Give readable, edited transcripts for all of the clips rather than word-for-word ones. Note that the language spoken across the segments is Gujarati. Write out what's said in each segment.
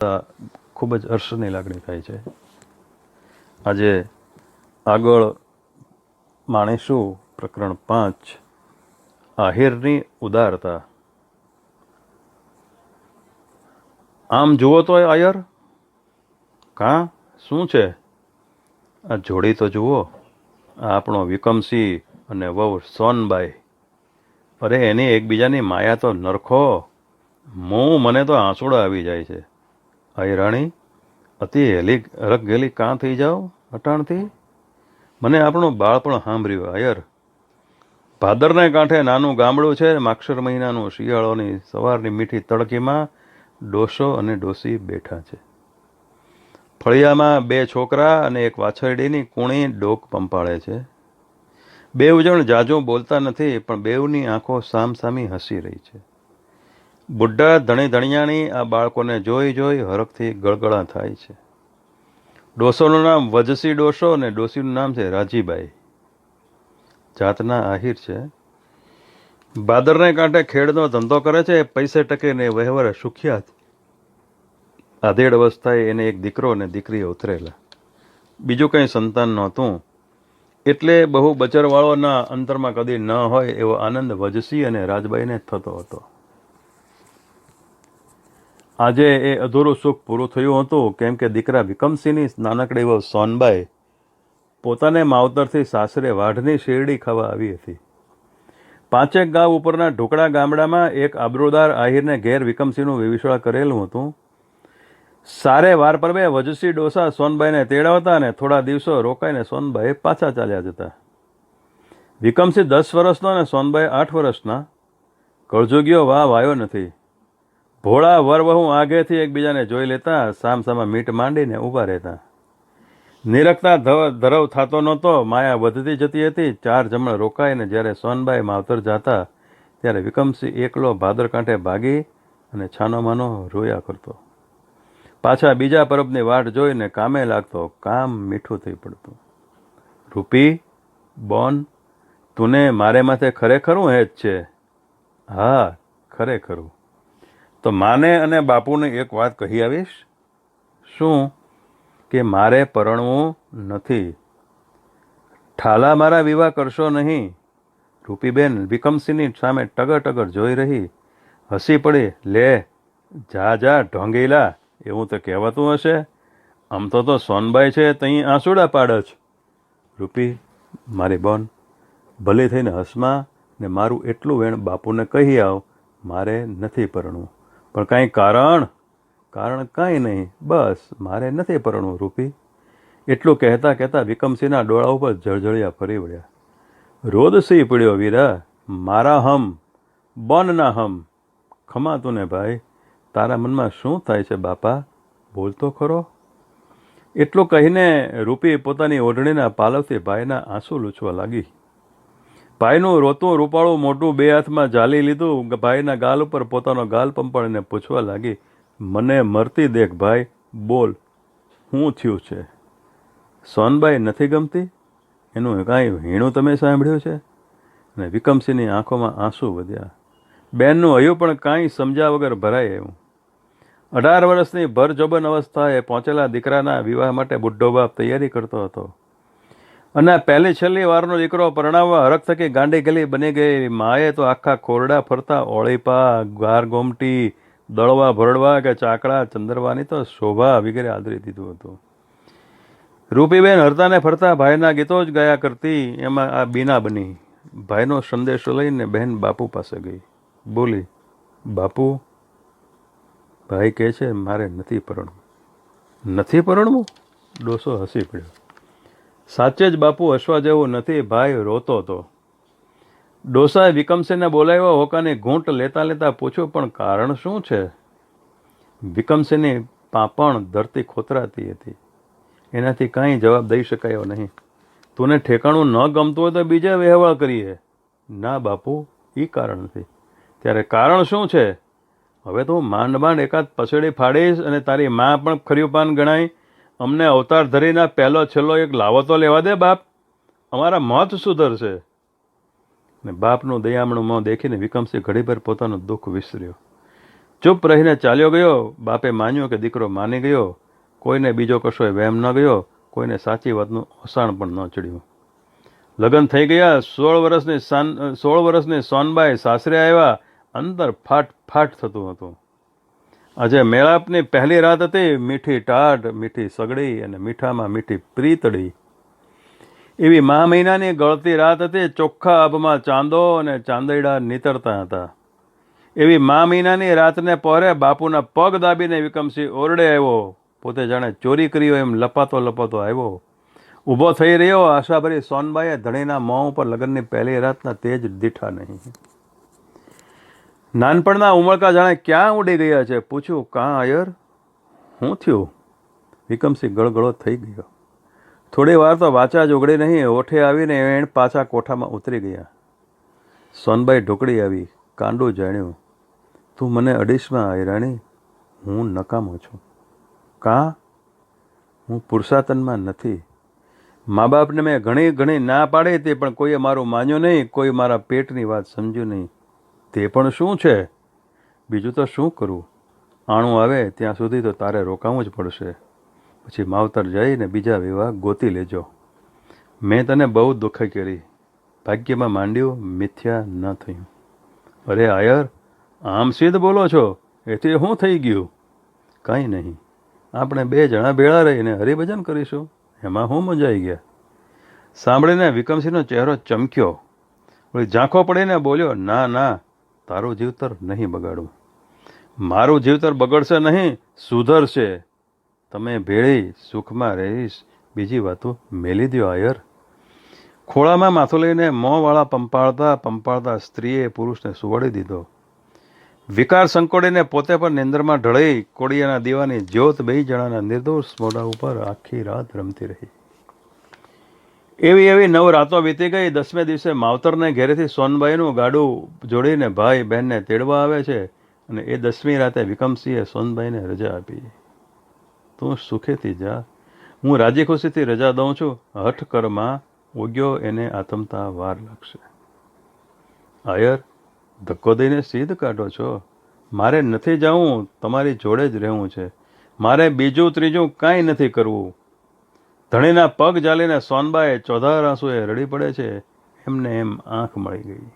ખૂબ જ હર્ષની લાગણી થાય છે. આજે આગળ માણીશું પ્રકરણ 5, આહિરની ઉદારતા. આમ જુઓ તો આયર, કાં શું છે? આ જોડી તો જુઓ. આ આપણો વિકમસિંહ અને વહુ સોનબાઈ. અરે એની એકબીજાની માયા તો નરખો. મને તો આંસુડા આવી જાય છે. આયરાણી, અતિ રગગેલી કાં થઈ જાઓ અટાણથી? મને આપણું બાળપણ સાંભળ્યું આયર. ભાદરને કાંઠે નાનું ગામડું છે. માક્ષર મહિનાનું શિયાળોની સવારની મીઠી તડકીમાં ડોસો અને ડોસી બેઠા છે. ફળિયામાં 2 છોકરા અને એક વાછરડીની કૂણી ડોક પંપાળે છે. બેઉ જણ જાજુ બોલતા નથી, પણ બેઉની આંખો સામસામી હસી રહી છે. બુઢા ધણીયાણી આ બાળકોને જોઈ જોઈ હરખથી ગળગળા થાય છે. ડોસોનું નામ વજસી ડોસો અને ડોસીનું નામ છે રાજીબાઈ. જાતના આહિર છે. ભાદરને કાંઠે ખેડનો ધંધો કરે છે. પૈસે ટકે ને વહેવરે સુખ્યાત. આધેડ અવસ્થાએ એને એક દીકરો અને દીકરી ઉતરેલા. બીજું કંઈ સંતાન નહોતું, એટલે બહુ બચરવાળોના અંતરમાં કદી ન હોય એવો આનંદ વજસી અને રાજબાઈને થતો હતો. આજે એ અધૂરું સુખ પૂરું થયું હતું, કેમ કે દીકરા વિકમસિંહની નાનકડી વહુ સોનબાઈ પોતાને માવતરથી સાસરે વાઢની શેરડી ખાવા આવી હતી. 5 ગાંવ ઉપરના ઢોકળા ગામડામાં એક આબરૂદાર આહિરને ઘેર વિકમસિંહનું વિવિશાળ કરેલું હતું. સારે વાર પર બે વજસી ડોસા સોનબાઈને તેડાવતા અને થોડા દિવસો રોકાઈને સોનબાઈ પાછા ચાલ્યા જતા. વિકમસિંહ 10 વર્ષનો અને સોનબાઈ 8 વર્ષના. કળજુગીઓ વાયો નથી. ભોળા વરવહુ આઘેથી એકબીજાને જોઈ લેતા, સામસામા મીટ માંડીને ઊભા રહેતા. નિરખતા ધરવ થતો નહોતો. માયા વધતી જતી હતી. 4 જમણ રોકાઈને જ્યારે સોનબાઈ માવતર જાતા, ત્યારે વિકમસિંહ એકલો ભાદર કાંઠે ભાગી અને છાનોમાનો રોયા કરતો. પાછા બીજા પરબની વાટ જોઈને કામે લાગતો. કામ મીઠું થઈ પડતું. રૂપી, બોન, તુને મારે માથે ખરેખરું હેત છે? હા, ખરેખરું. તો માને અને બાપુને એક વાત કહી આવીશ. શું? કે મારે પરણવું નથી. ઠાલા મારા વિવાહ કરશો નહીં. રૂપીબેન વિકમસિંહની સામે ટગર ટગર જોઈ રહી. હસી પડી. લે જા ઢોંગીલા, એવું તો કહેવાતું હશે. આમ તો સોનબાઈ છે તહીં આંસુડા પાડ જ. રૂપી, મારી બોન, ભલે થઈને હસમાં ને મારું એટલું વેણ બાપુને કહી આવ, મારે નથી પરણવું. પણ કાંઈ કારણ કાંઈ નહીં, બસ મારે નથી પરણવું રૂપી. એટલું કહેતા કહેતા વિકમસિંહના ડોળા ઉપર જળજળિયા ફરી વળ્યા. રોદસી પડ્યો વીરા, મારા હમ, બોનના હમ. ખમાતું ને ભાઈ, તારા મનમાં શું થાય છે બાપા? બોલતો ખરો. એટલું કહીને રૂપી પોતાની ઓઢણીના પાલવથી ભાઈના આંસુ લૂછવા લાગી. ભાઈનું રોતું રૂપાળું મોઢું 2 હાથમાં ઝાલી લીધું. ભાઈના ગાલ ઉપર પોતાનો ગાલ પંપાળીને પૂછવા લાગી, મને મરતી દેખ ભાઈ, બોલ શું થયું છે? સોનબાઈ નથી ગમતી? એનું કાંઈ હીણું તમે સાંભળ્યું છે? અને વિકમસિંહની આંખોમાં આંસુ વધ્યા. બેનનું હયું પણ કાંઈ સમજ્યા વગર ભરાય એવું. 18 વર્ષની ભરજોબન અવસ્થાએ પહોંચેલા દીકરાના વિવાહ માટે બુઢ્ઢો બાપ તૈયારી કરતો હતો. અને પહેલી છેલ્લી વારનો દીકરો પરણાવવા હરખ થકી ગાંડી ગલી બની ગઈ માએ તો આખા ખોરડા ફરતા ઓળીપા, ગાર ગોમટી, દળવા ભરડવા કે ચાકડા ચંદરવાની તો શોભા વગેરે આદરી દીધું હતું. રૂપીબેન હરતાને ફરતા ભાઈના ગીતો જ ગાયા કરતી. એમાં આ બીના બની. ભાઈનો સંદેશો લઈને બહેન બાપુ પાસે ગઈ. બોલી, બાપુ, ભાઈ કહે છે મારે નથી પરણવું. નથી પરણવું? ડોસો હસી પડ્યો. સાચે જ બાપુ, હસવા જેવું નથી. ભાઈ રોતો હતો. ડોસાએ વિકમસિંહને બોલાવ્યો. હોકાની ઘૂંટ લેતા લેતા પૂછ્યું, પણ કારણ શું છે? વિકમસિંહની પાંપણ ધરતી ખોતરાતી હતી. એનાથી કાંઈ જવાબ દઈ શકાયો નહીં. તુને ઠેકાણું ન ગમતું હોય તો બીજે વહેવાળ કરીએ. ના બાપુ, એ કારણ નથી. ત્યારે કારણ શું છે? હવે તો માંડ એકાદ પસેડી ફાડીશ અને તારી માં પણ ખર્યું પાન ગણાય. અમને અવતાર ધરીના પહેલો છેલ્લો એક લાવો તો લેવા દે બાપ, અમારા મોત સુધરશે. ને બાપનું દયામણું મોં દેખીને વિકમસિંહ ઘડીભર પોતાનું દુઃખ વિસર્યો. ચૂપ રહીને ચાલ્યો ગયો. બાપે માન્યું કે દીકરો માની ગયો. કોઈને બીજો કશોય વહેમ ન ગયો. કોઈને સાચી વાતનું ઓસાણ પણ ન ચડ્યું. લગ્ન થઈ ગયા. 16 વર્ષની સોનબાઈ સાસરે આવ્યા. અંદર ફાટ ફાટ થતું હતું. આજે મેળાપની પહેલી રાત હતી. મીઠી ટાઢ, મીઠી સગડી અને મીઠામાં મીઠી પ્રીતડી એવી મહા મહિનાની ગળતી રાત હતી. ચોખ્ખા આભમાં ચાંદો અને ચાંદયડા નીતરતા હતા. એવી મા મહિનાની રાતને પહોરે બાપુના પગ દાબીને વિકમસિંહ ઓરડે આવ્યો. પોતે જાણે ચોરી કર્યો એમ લપાતો લપાતો આવ્યો. ઊભો થઈ રહ્યો. આશાભરી સોનબાઈએ ધણીના મોં ઉપર લગ્નની પહેલી રાતના તેજ દીઠા નહીં. નાનપણના ઉમળકા જાણે ક્યાં ઉડી ગયા છે. પૂછ્યું, કાં આયર, શું થયું? વિકમસિંહ ગળગળો થઈ ગયો. થોડી વાર તો વાચા જ ઉગડી નહીં. ઓઠે આવીને એણ પાછા કોઠામાં ઉતરી ગયા. સોનબાઈ ઢોકળી આવી. કાંડું જાણ્યું. તું મને અડીશમાં આયરાણી, હું નકામો છું. કાં? હું પુરુષાતનમાં નથી. મા બાપને મેં ઘણી ઘણી ના પાડી હતી, પણ કોઈએ મારું માન્યું નહીં. કોઈ મારા પેટની વાત સમજ્યું નહીં. તે પણ શું છે? બીજું તો શું કરું? આણું આવે ત્યાં સુધી તો તારે રોકાવું જ પડશે. પછી માવતર જઈને બીજા વિવાહ ગોતી લેજો. મેં તને બહુ દુઃખ કરી. ભાગ્યમાં માંડ્યું, મિથ્યા ન થયું. અરે આયર, આમ સીધ બોલો છો. એથી શું થઈ ગયું? કંઈ નહીં. આપણે 2 જણા ભેળા રહીને હરિભજન કરીશું. એમાં હું મજાઈ ગયા. સાંભળીને વિકમસિંહનો ચહેરો ચમક્યો. વળી ઝાંખો પડીને બોલ્યો, ના ના, તારું જીવતર નહીં બગાડું. મારું જીવતર બગડશે નહીં, સુધરશે. તમે ભેળી સુખમાં રહીશ. બીજી વાતો મેલી દ્યો આયર. ખોળામાં માથું લઈને મોંવાળા પંપાળતા સ્ત્રીએ પુરુષને સુવાડી દીધો. વિકાર સંકોડીને પોતે પણ નિંદ્રમાં ઢળી કોડિયાના દીવાની જ્યોત 2 જણાના નિર્દોષ મોઢા ઉપર આખી રાત રમતી રહી. એવી 9 રાતો વીતી ગઈ. 10મે દિવસે માવતરને ઘેરેથી સોનબાઈનું ગાડું જોડીને ભાઈ બહેનને તેડવા આવે છે. અને એ 10મી રાતે વિકમસિંહે સોનબાઈને રજા આપી. તું સુખેથી જા, હું રાજી ખુશીથી રજા દઉં છું. હઠ કરમાં ઉગ્યો એને આતમતા વાર લાગશે. આયર, ધક્કો દઈને સીધ કાઢો છો. મારે નથી જવું, તમારી જોડે જ રહેવું છે. મારે બીજું ત્રીજું કાંઈ નથી કરવું. ધણીના પગ ઝાલીને સોનબાએ ચોધાર આંસુએ રડી પડે છે. એમને એમ આંખ મળી ગઈ.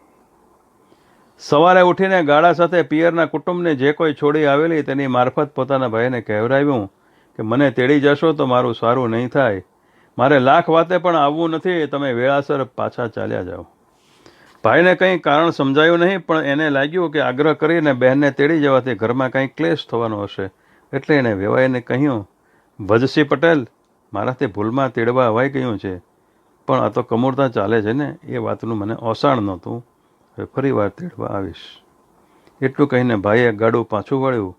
સવારે ઉઠીને ગાડા સાથે પિયરના કુટુંબને જે કોઈ છોડી આવેલી તેની મારફત પોતાના ભાઈને કહેવરાવ્યું કે મને તેડી જશો તો મારું સારું નહીં થાય. મારે લાખ વાતે પણ આવવું નથી. તમે વેળાસર પાછા ચાલ્યા જાઓ. ભાઈને કંઈ કારણ સમજાયું નહીં, પણ એને લાગ્યું કે આગ્રહ કરીને બહેનને તેડી જવાથી ઘરમાં કંઈ ક્લેશ થવાનો હશે. એટલે એણે વેવાઈને કહ્યું, ભજસિંહ પટેલ, મારાથી ભૂલમાં તેડવા અવાઈ ગયું છે, પણ આ તો કમૂરતા ચાલે છે ને, એ વાતનું મને ઓસાણ નહોતું. હવે ફરી વાર તેડવા આવીશ. એટલું કહીને ભાઈએ ગાડું પાછું વળ્યું.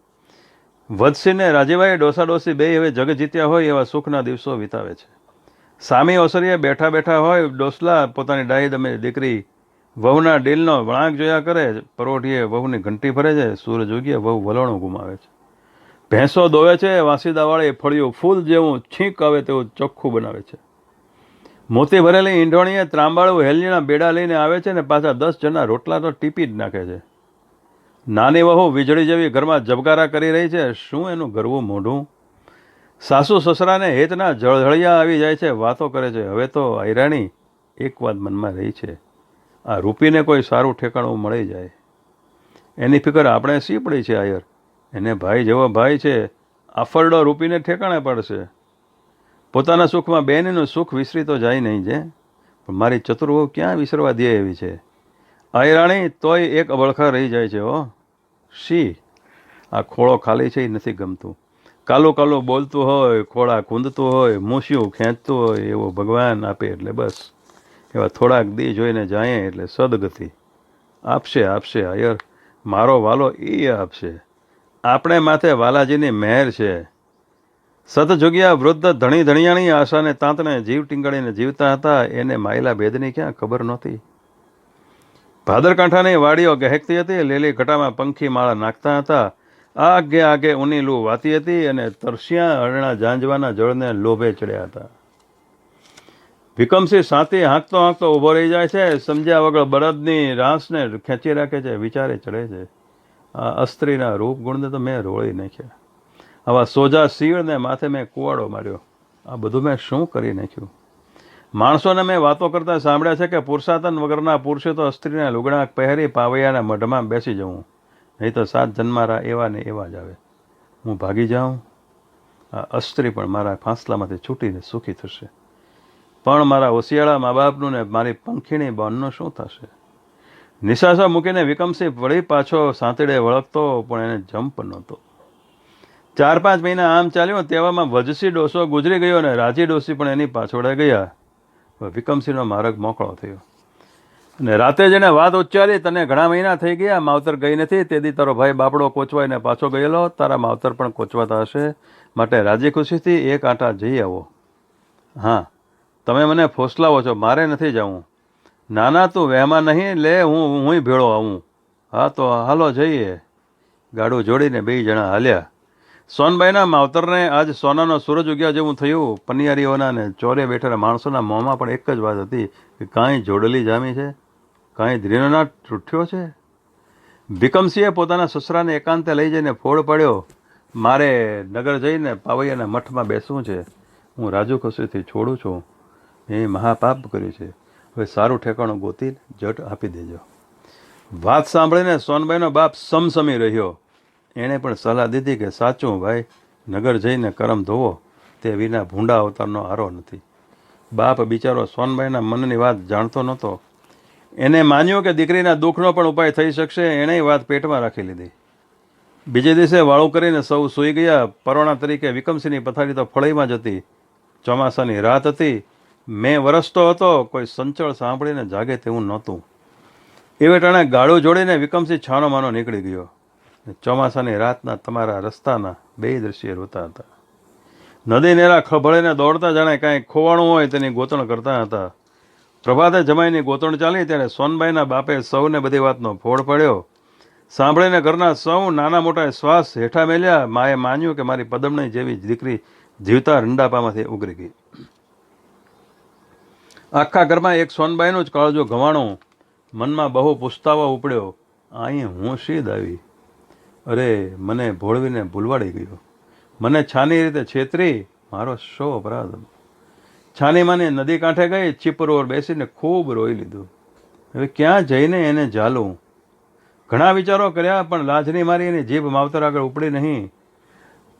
વજસિંહને રાજીભાઈ ડોસાડોસી 2 હવે જગ જીત્યા હોય એવા સુખના દિવસો વિતાવે છે. સામી ઓસરીએ બેઠા બેઠા હોય ડોસલા પોતાની ડાહી દમે દીકરી વહુના ડીલનો વળાંક જોયા કરે. પરોઢીએ વહુની ઘંટી ભરે છે. સૂરજ ઉગીએ વહુ વલણું ગુમાવે છે. ભેંસો દોવે છે. વાંસીદાવાળી ફળિયું ફૂલ જેવું છીંક આવે તેવું ચોખ્ખું બનાવે છે. મોતી ભરેલી ઈંઢોણીએ ત્રાંબાળું હેલજીના બેડા લઈને આવે છે ને પાછા 10 જણના રોટલા તો ટીપી જ નાખે છે. નાની વહુ વીજળી જેવી ઘરમાં જબગારા કરી રહી છે. શું એનું ગરવું મોઢું! સાસુ સસરાને હેતના જળહળિયા આવી જાય છે. વાતો કરે છે. હવે તો આયરાણી એક વાત મનમાં રહી છે, આ રૂપીને કોઈ સારું ઠેકાણું મળી જાય. એની ફિકર આપણે સી પડી છે આયર. એને ભાઈ જેવો ભાઈ છે. આફરડો રૂપીને ઠેકાણે પડશે. પોતાના સુખમાં બેનનું સુખ વિસરી તો જાય નહીં છે, પણ મારી ચતુર્વહુ ક્યાં વિસરવા દે એવી છે. આયરાણી તોય એક અબળખા રહી જાય છે. હો શી, આ ખોળો ખાલી છે એ નથી ગમતું. કાલું કાલું બોલતું હોય, ખોળા કૂંદતું હોય, મૂછિયું ખેંચતું હોય, એવો ભગવાન આપે એટલે બસ. એવા થોડાક દી જોઈને જાય એટલે સદગતિ. આપશે આપશે આયર, મારો વાલો એ આપશે. આપણે માથે વાલાજીની મહેર છે. સતજુગ્યા વૃદ્ધ ધણી ધણિયાણી આશાને તાંતને જીવ ટીંગાડીને જીવતા હતા. એને માયલા ભેદની ક્યાં ખબર નહોતી. ભાદરકાંઠાની વાડીઓ ગહેકતી હતી. લીલી ઘટામાં પંખી માળા નાખતા હતા. આગે આગે ઊની લૂ વાતી હતી અને તરસ્યા અરણા ઝાંઝવાના જળને લોભે ચડ્યા હતા. વિકમસિંહ સાથી હાંકતો હાંકતો ઊભો રહી જાય છે. સમજ્યા વગર બળદની રાસને ખેંચી રાખે છે. વિચારે ચડે છે, આ અસ્ત્રીના રૂપ ગુણને તો મેં રોળી નાખ્યા. આવા સોજા શિવને માથે મેં કુવાડો માર્યો. આ બધું મેં શું કરી નાખ્યું? માણસોને મેં વાતો કરતા સાંભળ્યા છે કે પુરુષાતન વગરના પુરુષે તો સ્ત્રીના લુગડા પહેરી પાવૈયાના મઢમાં બેસી જવું, નહીં તો 7 જન્મારા એવા ને એવા જ આવે. હું ભાગી જાઉં, આ અસ્ત્રી પણ મારા ફાંસલામાંથી છૂટીને સુખી થશે. પણ મારા ઓશિયાળા મા બાપનું ને મારી પંખીણી બોનનું શું થશે? નિશાસો મૂકીને વિકમસિંહ વળી પાછો સાંતડે વળગતો, પણ એને જંપ નહોતો. 4-5 મહિના આમ ચાલ્યો. તેવામાં વજસી ડોસો ગુજરી ગયો અને રાજી ડોસી પણ એની પાછોડે ગયા. વિકમસિંહનો માર્ગ મોકળો થયો અને રાતે જેને વાત ઉચ્ચારી, તને ઘણા મહિના થઈ ગયા, માવતર ગઈ નથી. તેથી તારો ભાઈ બાપડો કોચવાઈને પાછો ગયેલો, તારા માવતર પણ કોચવાતા હશે, માટે રાજી ખુશીથી એક આંટા જઈ આવો. હા, તમે મને ફોસલાવો છો, મારે નથી જવું. ના ના, તું વહેમાં નહીં લે, હું ભેળો આવું. હા તો હાલો જઈએ. ગાડું જોડીને 2 જણા હાલ્યા. સોનબાઈના માવતરને આજ સોનાનો સૂરજ ઉગ્યા જેવું થયું. પનિયારીઓના ને ચોરે બેઠેલા માણસોના મોંમાં પણ એક જ વાત હતી કે કાંઈ જોડલી જામી છે, કાંઈ ધ્રીનોનાથ તૂટ્યો છે. વિકમસિંહે પોતાના સસરાને એકાંતે લઈ જઈને ફોડ પાડ્યો. મારે નગર જઈને પાવૈયાના મઠમાં બેસવું છે. હું રાજુ ખુશીથી છોડું છું. એ મહાપાપ કર્યું છે. હવે સારું ઠેકાણું ગોતી જટ આપી દેજો. વાત સાંભળીને સોનબાઈનો બાપ સમસમી રહ્યો. એણે પણ સલાહ દીધી કે સાચું ભાઈ, નગર જઈને કરમ ધોવો, તે વિના ભૂંડા અવતારનો આરો નથી. બાપ બિચારો સોનબાઈના મનની વાત જાણતો નહોતો. એને માન્યું કે દીકરીના દુઃખનો પણ ઉપાય થઈ શકશે. એણે વાત પેટમાં રાખી લીધી. બીજે દિવસે વાળું કરીને સૌ સૂઈ ગયા. પરોણા તરીકે વિકમસિંહની પથારી તો ફળીમાં જ હતી. ચોમાસાની રાત હતી. મેં વરસતો હતો. કોઈ સંચળ સાંભળીને જાગે તેવું નહોતું. એવે ટાણે ગાળું જોડીને વિકમસિંહ છાનો માનો નીકળી ગયો. ચોમાસાની રાતના તમારા રસ્તાના 2 દ્રશ્ય રોતા હતા. નદી નેરા ખભળીને દોડતા જાણે કાંઈ ખોવાણું હોય તેની ગોતણ કરતા હતા. પ્રભાતે જમાઈની ગોતણ ચાલી ત્યારે સોનબાઈના બાપે સૌને બધી વાતનો ફોડ પડ્યો. સાંભળીને ઘરના સૌ નાના મોટા શ્વાસ હેઠા મેલ્યા. માએ માન્યું કે મારી પદમણી જેવી દીકરી જીવતા રંડાપામાંથી ઉગરી ગઈ. આખા ઘરમાં એક સોનબાઈનું જ કાળજો ઘવાણું. મનમાં બહુ પુસ્તાવો ઉપડ્યો. અહીં હું શીદ આવી? અરે, મને ભોળવીને ભૂલવાડી ગયો. મને છાની રીતે છેતરી. મારો શો અપરાધ? છાનીમાની નદી કાંઠે ગઈ. ચીપરોર બેસીને ખૂબ રોઈ લીધું. હવે ક્યાં જઈને એને ઝાલું? ઘણા વિચારો કર્યા, પણ લાજની મારી એની જીભ માવતર આગળ ઉપડી નહીં.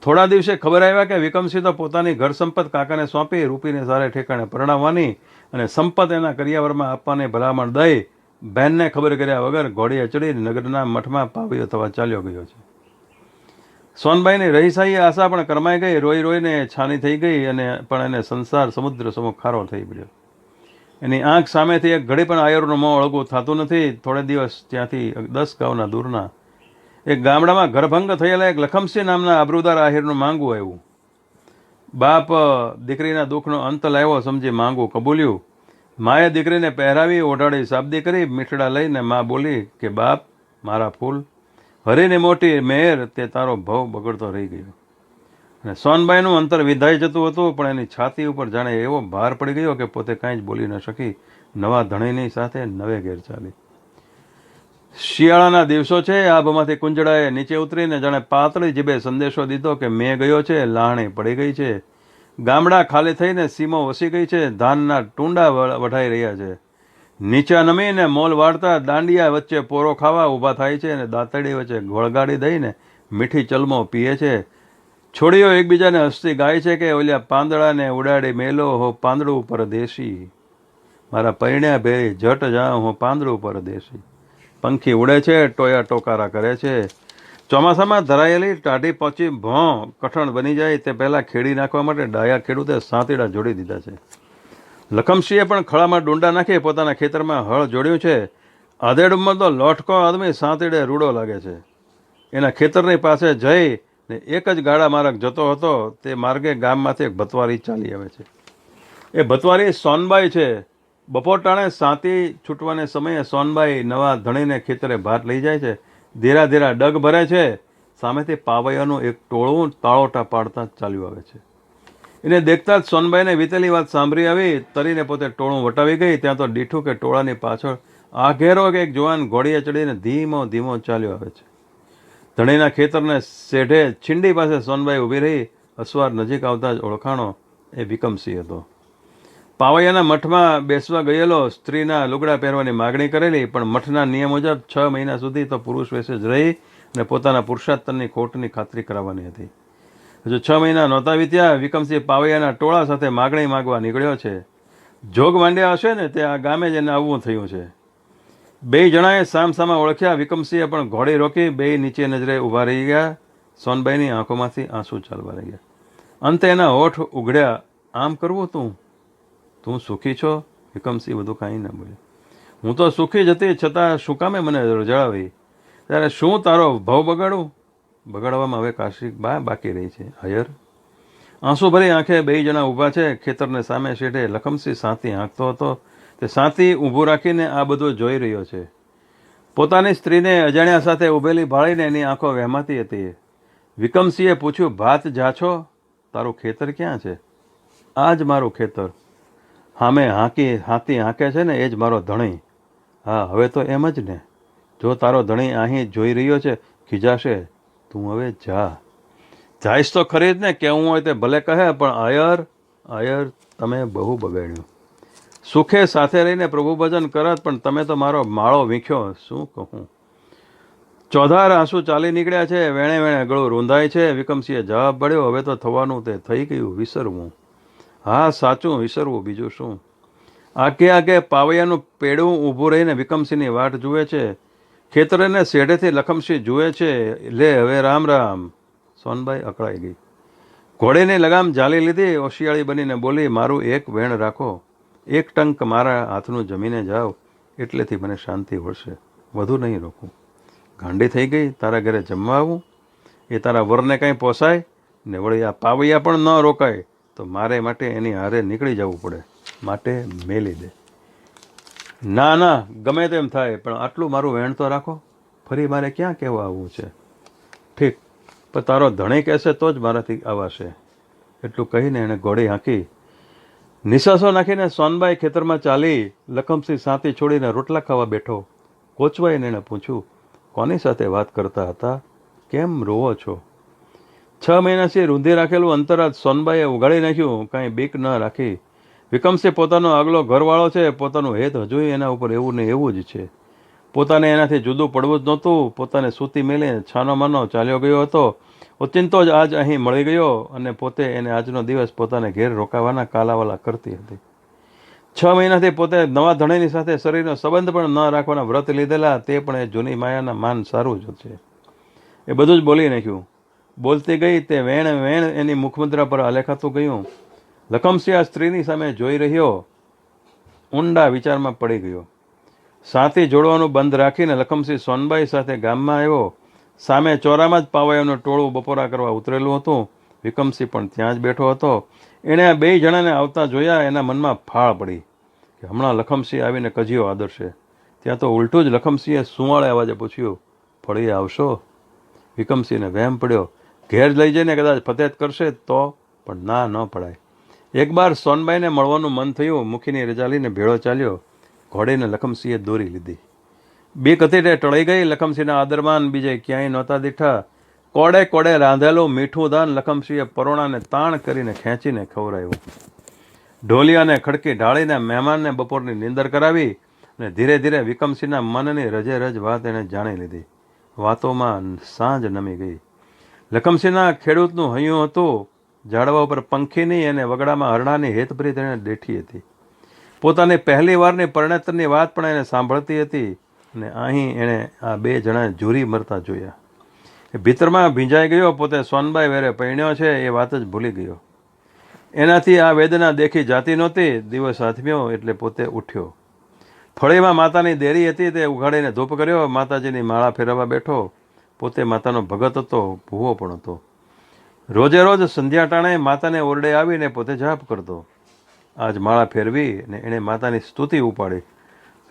થોડા દિવસે ખબર આવ્યા કે વિકમસિંહ તો પોતાની ઘર સંપત કાકાને સોંપી રૂપીને સારે ઠેકાણે પરણાવવાની અને સંપત એના કરિયાવરમાં આપવાની ભલામણ દઈ બહેનને ખબર કર્યા વગર ઘોડીએ ચડી નગરના મઠમાં પાવ્યો થવા ચાલ્યો ગયો છે. સોનબાઈની રહીસાઈ આશા પણ કરમાઈ ગઈ. રોઈ રોઈને છાની થઈ ગઈ અને પણ એને સંસાર સમુદ્ર સમો ખારો થઈ પડ્યો. એની આંખ સામેથી એક ઘડી પણ આયરનું મોં અળગું થતું નથી. થોડે દિવસ ત્યાંથી 10 ગામના દૂરના એક ગામડામાં ઘરભંગ થયેલા એક લખમસિંહ નામના આબરૂદાર આહિરનું માંગવું આવ્યું. બાપ દીકરીના દુઃખનો અંત લાવ્યો સમજી માંગવું કબૂલ્યું. માએ દીકરીને પહેરાવી ઓઢાડી શાબ્દી કરી. મીઠડા લઈને મા બોલી કે બાપ મારા ફૂલ, હરીની મોટી મેર, તે તારો ભવ બગડતો રહી ગયો. અને સોનબાઈનું અંતર વિધાઈ જતું હતું, પણ એની છાતી ઉપર જાણે એવો ભાર પડી ગયો કે પોતે કાંઈ જ બોલી ન શકી. નવા ધણીની સાથે નવે ઘેર ચાલી. શિયાળાના દિવસો છે. આભમાંથી કુંજડાએ નીચે ઉતરીને જાણે પાતળી જીભે સંદેશો દીધો કે મેં ગયો છે, લાહણી પડી ગઈ છે. ગામડા ખાલી થઈને સીમો વસી ગઈ છે. ધાનના ટુંડા વઢાઈ રહ્યા છે. નીચા નમીને મોલ વાળતા દાંડિયા વચ્ચે પોરો ખાવા ઊભા થાય છે અને દાંતડી વચ્ચે ઘોળગાડી દઈને મીઠી ચલમો પીએ છે. છોડીઓ એકબીજાને હસતી ગાય છે કે ઓલ્યા પાંદડાને ઉડાડી મેલો હો પાંદડું પરદેશી. મારા પૈણ્યા ભેરી જટ જાઉં હો પાંદડું પરદેશી. પંખી ઉડે છે, ટોયા ટોકારા કરે છે. ચોમાસામાં ધરાયેલી ટાઢી પહોંચી ભોં કઠણ બની જાય તે પહેલાં ખેડી નાખવા માટે ડાયા ખેડૂતે સાંતીડા જોડી દીધા છે. લખમસિંહે પણ ખળામાં ડુંડા નાખી પોતાના ખેતરમાં હળ જોડ્યું છે. આધેડ ઉંમર તો લોટકો આદમી સાંતીડે રૂડો લાગે છે. એના ખેતરની પાસે જઈ ને એક જ ગાડા માર્ગ જતો હતો. તે માર્ગે ગામમાંથી એક ભતવારી ચાલી આવે છે. એ ભતવારી સોનબાઈ છે. બપોર ટાણે સાંતી છૂટવાને સમયે સોનબાઈ નવા ધણીને ખેતરે ભાત લઈ જાય છે. ધીરા ધીરા ડગ ભરે છે. સામેથી પાવૈયાનું એક ટોળું તાળોટા પાડતા ચાલ્યું આવે છે. એને દેખતા જ સોનબાઈને વીતેલી વાત સાંભળી આવી. તરીને પોતે ટોળું વટાવી ગઈ. ત્યાં તો દીઠું કે ટોળાની પાછળ આઘેરો કે એક જવાન ઘોડીએ ચડીને ધીમો ધીમો ચાલ્યો આવે છે. ધણીના ખેતરને શેઢે છીંડી પાસે સોનબાઈ ઊભી રહી. અસવાર નજીક આવતા જ ઓળખાણો એ વિકમસિંહ હતો. પાવૈયાના મઠમાં બેસવા ગયેલો. સ્ત્રીના લુગડા પહેરવાની માગણી કરેલી, પણ મઠના નિયમ મુજબ 6 મહિના સુધી તો પુરુષ વેશે જ રહી અને પોતાના પુરુષાર્થની ખોટની ખાતરી કરાવવાની હતી. હજુ 6 મહિના નહોતા વીત્યા, વિકમસિંહ પાવૈયાના ટોળા સાથે માગણી માગવા નીકળ્યો છે. જોગ માંડ્યા હશે ને તે આ ગામે જ એને આવવું થયું છે. 2 જણાએ સામસામા ઓળખ્યા. વિકમસિંહે પણ ઘોડી રોકી. 2 નીચે નજરે ઊભા રહી ગયા. સોનબાઈની આંખોમાંથી આંસુ ચાલવા લાગ્યા. અંતે એના હોઠ ઉઘડ્યા. આમ કરવું તું સુખી છો? વિકમસિંહ બધું કાંઈ ના બોલ્યો. હું તો સુખી જ હતી, છતાં શું કામે મને જળાવી? ત્યારે શું તારો ભાવ બગાડું? બગાડવામાં હવે કાશી બા બાકી રહી છે. હયર આંસુ ભરી આંખે 2 જણા ઊભા છે. ખેતરને સામે શેઠે લખમસિંહ સાંતી હાંકતો હતો. તે સાંતી ઊભું રાખીને આ બધું જોઈ રહ્યો છે. પોતાની સ્ત્રીને અજાણ્યા સાથે ઊભેલી ભાળીને એની આંખો વહેમાતી હતી. વિકમસિંહે પૂછ્યું, ભાત જા છો? તારું ખેતર ક્યાં છે? આ જ મારું ખેતર. હામે હાંતી હાંકે છે ને એ જ મારો ધણી. હા, હવે તો એમ જ ને. જો તારો ધણી અહીં જોઈ રહ્યો છે, ખીજાશે. તું હવે જા. જાઈશ તો ખરી જ ને. કેવું હોય તે ભલે કહે, પણ અયર તમે બહુ બગાડ્યું. સુખે સાથે રહીને પ્રભુ ભજન કરત, પણ તમે તો મારો માળો વીખ્યો. શું કહું? ચોધાર આંસુ ચાલી નીકળ્યા છે. વેણે વેણે ગળું રૂંધાય છે. વિકમસિંહે જવાબ પડ્યો, હવે તો થવાનું તે થઈ ગયું. વિસરવું? હા, સાચું વિસરવું, બીજું શું? આગે પાવૈયાનું પેડું ઊભું રહીને વિકમસિંહની વાટ જુએ છે. ખેતરને શેઢેથી લખમસિંહ જુએ છે. લે હવે રામ રામ. સોનબાઈ અકળાઈ ગઈ. ઘોડીની લગામ ઝાલી લીધી. ઓશિયાળી બનીને બોલી, મારું એક વેણ રાખો. એક ટંક મારા હાથનું જમીને જાઓ, એટલેથી મને શાંતિ વળશે. વધુ નહીં રોકું. ગાંડી થઈ ગઈ? તારા ઘરે જમવા આવું? એ તારા વરને કાંઈ પોસાય ને? વળી આ પાવૈયા પણ ન રોકાય તો મારે માટે એની હારે નીકળી જવું પડે. માટે મેલી દે. ના, ગમે તેમ થાય, પણ આટલું મારું વેણ તો રાખો. ફરી મારે ક્યાં કહેવા આવવું છે? ઠીક, પણ તારો ધણી કહેશે તો જ મારાથી આવાશે. એટલું કહીને એણે ઘોડી હાંકી. નિસાસો નાખીને સોનબાઈ ખેતરમાં ચાલી. લખમસિંહ સાંતી છોડીને રોટલા ખાવા બેઠો. કોચવાઈને એણે પૂછ્યું, કોની સાથે વાત કરતા હતા? કેમ રોવો છો? 6 મહિનાથી રૂંધી રાખેલું અંતરાજ સોનબાઈએ ઉગાડી નાખ્યું. કાંઈ બીક ન રાખી. વિકમસિંહ પોતાનો આગલો ઘરવાળો છે. પોતાનું હેત હજુય એના ઉપર એવું ને એવું જ છે. પોતાને એનાથી જુદું પડવું જ નહોતું. પોતાને સૂતી મેલીને છાનો માનો ચાલ્યો ગયો હતો. ઓચિંતો જ આજ અહીં મળી ગયો અને પોતે એને આજનો દિવસ પોતાને ઘેર રોકાવાના કાલાવાલા કરતી હતી. 6 મહિનાથી પોતે નવા ધણીની સાથે શરીરનો સંબંધ પણ ન રાખવાના વ્રત લીધેલા. તે પણ એ જૂની માયાના માન સારું જ છે. એ બધું જ બોલી નાખ્યું. બોલતી ગઈ તે વેણ એની મુખમુદ્રા પર આલેખાતું ગયું. લખમસિંહ આ સ્ત્રીની સામે જોઈ રહ્યો. ઊંડા વિચારમાં પડી ગયો. સાથી જોડવાનું બંધ રાખીને લખમસિંહ સોનબાઈ સાથે ગામમાં આવ્યો. સામે ચોરામાં જ પાવૈયાનું ટોળું બપોરા કરવા ઉતરેલું હતું. વિકમસિંહ પણ ત્યાં જ બેઠો હતો. એણે આ 2 જણાને આવતા જોયા. એના મનમાં ફાળ પડી કે હમણાં લખમસિંહ આવીને કજિયો આદરશે. ત્યાં તો ઉલટું જ લખમસિંહે સુંવાળે અવાજે પૂછ્યું, ફળી આવશો? વિકમસિંહને વહેમ પડ્યો. ઘેર લઈ જઈને કદાચ ફતેત કરશે તો, પણ ના ન પડાય. એકવાર સોનબાઈને મળવાનું મન થયું. મુખીની રજા લઈને ભેળો ચાલ્યો. ઘોડીને લખમસિંહે દોરી લીધી. બીક હતી તે ટળી ગઈ. લખમસિંહના આદરમાન બીજે ક્યાંય નહોતા દીઠા. કોડે કોડે રાંધેલું મીઠું દાન લખમસિંહે પરોણાને તાણ કરીને ખેંચીને ખવડાવ્યું. ઢોલિયાને ખડકી ઢાળીને મહેમાનને બપોરની નીંદર કરાવી અને ધીરે ધીરે વિકમસિંહના મનની રજે રજ વાત એણે જાણી લીધી. વાતોમાં સાંજ નમી ગઈ. લખમસિંહના ખેડૂતનું હૈયું હતું. ઝાડવા ઉપર પંખીની અને વગડામાં હરણાની હેતભરી તેણે દેઠી હતી. પોતાની પહેલી વારની પરણેતરની વાત પણ એને સાંભળતી હતી. અને અહીં એણે આ 2 જણાએ ઝૂરી મરતા જોયા. એ ભીતરમાં ભીંજાઈ ગયો. પોતે સોનબાઈ વેરે પૈણ્યો છે એ વાત જ ભૂલી ગયો. એનાથી આ વેદના દેખી જાતી નહોતી. દિવસ આથમ્યો એટલે પોતે ઉઠ્યો. ફળીમાં માતાની દેરી હતી. તે ઉઘાડીને ધૂપ કર્યો. માતાજીની માળા ફેરવવા બેઠો. પોતે માતાનો ભગત હતો, ભૂવો પણ હતો. રોજે રોજ સંધ્યા ટાણે માતાને ઓરડે આવીને પોતે જાપ કરતો. આજ માળા ફેરવી ને એણે માતાની સ્તુતિ ઉપાડી.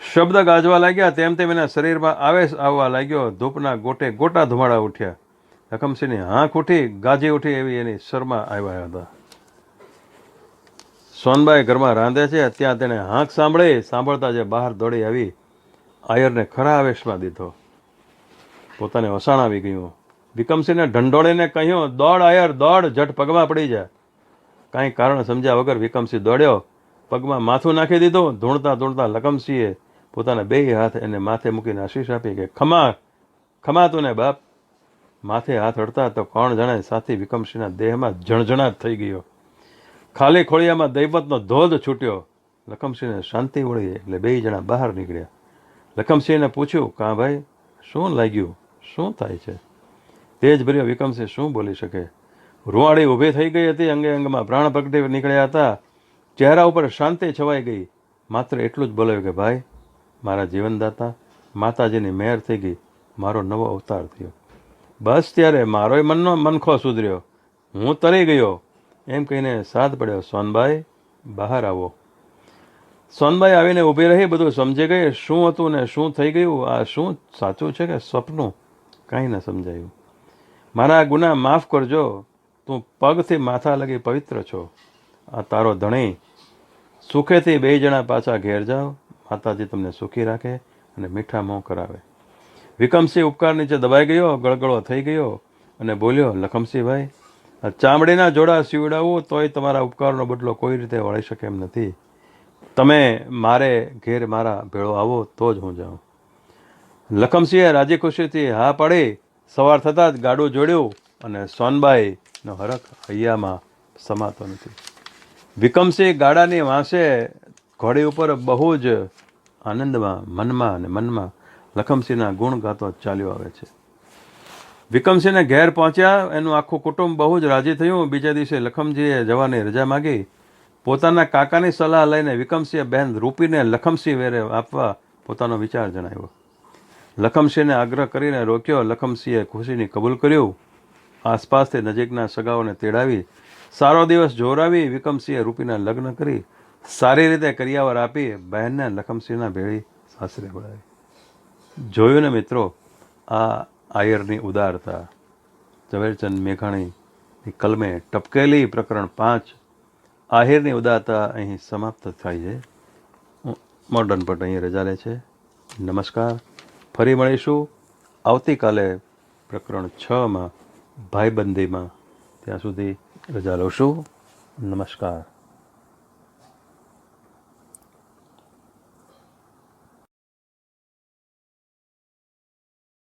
શબ્દ ગાજવા લાગ્યા. તેમ તેમ એના શરીરમાં આવેશ આવવા લાગ્યો. ધૂપના ગોટે ગોટા ધુમાડા ઉઠ્યા. લખમસિંહની હાંક ઉઠી, ગાજી ઉઠી એવી એની શરમાં આવ્યા હતા. સોનબાઈ ઘરમાં રાંધે છે. ત્યાં તેણે હાંક સાંભળતા જે બહાર દોડી આવી. આયરને ખરા આવેશમાં દીધો. પોતાને વસાણ આવી ગયું. વિક્રમસિંહને ઢંઢોળીને કહ્યું, દોડ આયર દોડ, જટ પગમાં પડી જા. કાંઈ કારણ સમજ્યા વગર વિક્રમસિંહ દોડ્યો, પગમાં માથું નાખી દીધું. ધૂણતા ધૂણતા લખમસિંહે પોતાના બે હાથ એને માથે મૂકીને આશીષ આપી કે ખમા ખમા તું ને બાપ. માથે હાથ અડતા તો કોણ જાણે સાથી વિક્રમસિંહના દેહમાં જણજણાટ થઈ ગયો. ખાલી ખોળિયામાં દૈવતનો ધોધ છૂટ્યો. લખમસિંહને શાંતિ વળી એટલે બે જણા બહાર નીકળ્યા. લખમસિંહને પૂછ્યું, કાં ભાઈ, શું લાગ્યું, શું થાય છે? તેજ ભર્યો વિક્રમસિંહ શું બોલી શકે? રૂવાડી ઊભી થઈ ગઈ હતી, અંગે અંગમાં પ્રાણ પ્રગટી નીકળ્યા હતા. ચહેરા ઉપર શાંતિ છવાઈ ગઈ. માત્ર એટલું જ બોલાયું કે ભાઈ, મારા જીવનદાતા, માતાજીની મહેર થઈ ગઈ, મારો નવો અવતાર થયો. બસ ત્યારે મારોય મનખો સુધર્યો, હું તરી ગયો. એમ કહીને સાથ પડ્યો, સોનબાઈ બહાર આવો. સોનબાઈ આવીને ઊભી રહી, બધું સમજી ગઈ. શું હતું ને શું થઈ ગયું, આ શું સાચું છે કે સપનું, કાંઈ ન સમજાયું. મારા ગુના માફ કરજો, તું પગથી માથા લગી પવિત્ર છો. આ તારો ધણી. સુખેથી બે જણા પાછા ઘેર જાઓ. માતાજી તમને સુખી રાખે અને મીઠા મોં કરાવે. વિક્રમસિંહ ઉપકાર નીચે દબાઈ ગયો, ગળગળો થઈ ગયો અને બોલ્યો, લખમસિંહભાઈ, આ ચામડીના જોડા સીવડાવું તોય તમારા ઉપકારનો બદલો કોઈ રીતે વળી શકે એમ નથી. તમે મારે ઘેર મારા ભેળો આવો તો જ હું જાઉં. લખમસિંહે રાજી ખુશીથી હા પાડી. સવાર થતાં જ ગાડું જોડ્યું અને સોનબાઈનો હરખ હૈયામાં સમાતો નથી. વિક્રમસિંહ ગાડાની વાંસે ઘોડી ઉપર બહુ જ આનંદમાં મનમાં અને મનમાં લખમસિંહના ગુણ ગાતો ચાલ્યો આવે છે. વિક્રમસિંહને ઘેર પહોંચ્યા. એનું આખું કુટુંબ બહુ જ રાજી થયું. બીજા દિવસે લખમજીએ જવાની રજા માગી. પોતાના કાકાની સલાહ લઈને વિક્રમસિંહે બહેન રૂપીને લખમસિંહ વેરે આપવા પોતાનો વિચાર જણાવ્યો. લખમસિંહને આગ્રહ કરીને રોક્યો. લખમસિંહે ખુશીની કબૂલ કર્યું. આસપાસથી નજીકના સગાઓને તેડાવી સારો દિવસ જોરાવી વિક્રમસિંહે રૂપીના લગ્ન કરી સારી રીતે કરિયાવર આપી બહેનને લખમસિંહના ભેળી સાસરે વળાવી. જોયું ને મિત્રો, આ આયરની ઉદારતા. ઝવેરચંદ મેઘાણીની કલમે ટપકેલી પ્રકરણ 5 આહિરની ઉદારતા અહીં સમાપ્ત થાય છે. મોડર્ન પટ અહીં રજા લે છે. નમસ્કાર. ફરી મળીશું આવતીકાલે પ્રકરણ 6માં ભાઈબંધીમાં. ત્યાં સુધી રજા લઉં છું. નમસ્કાર.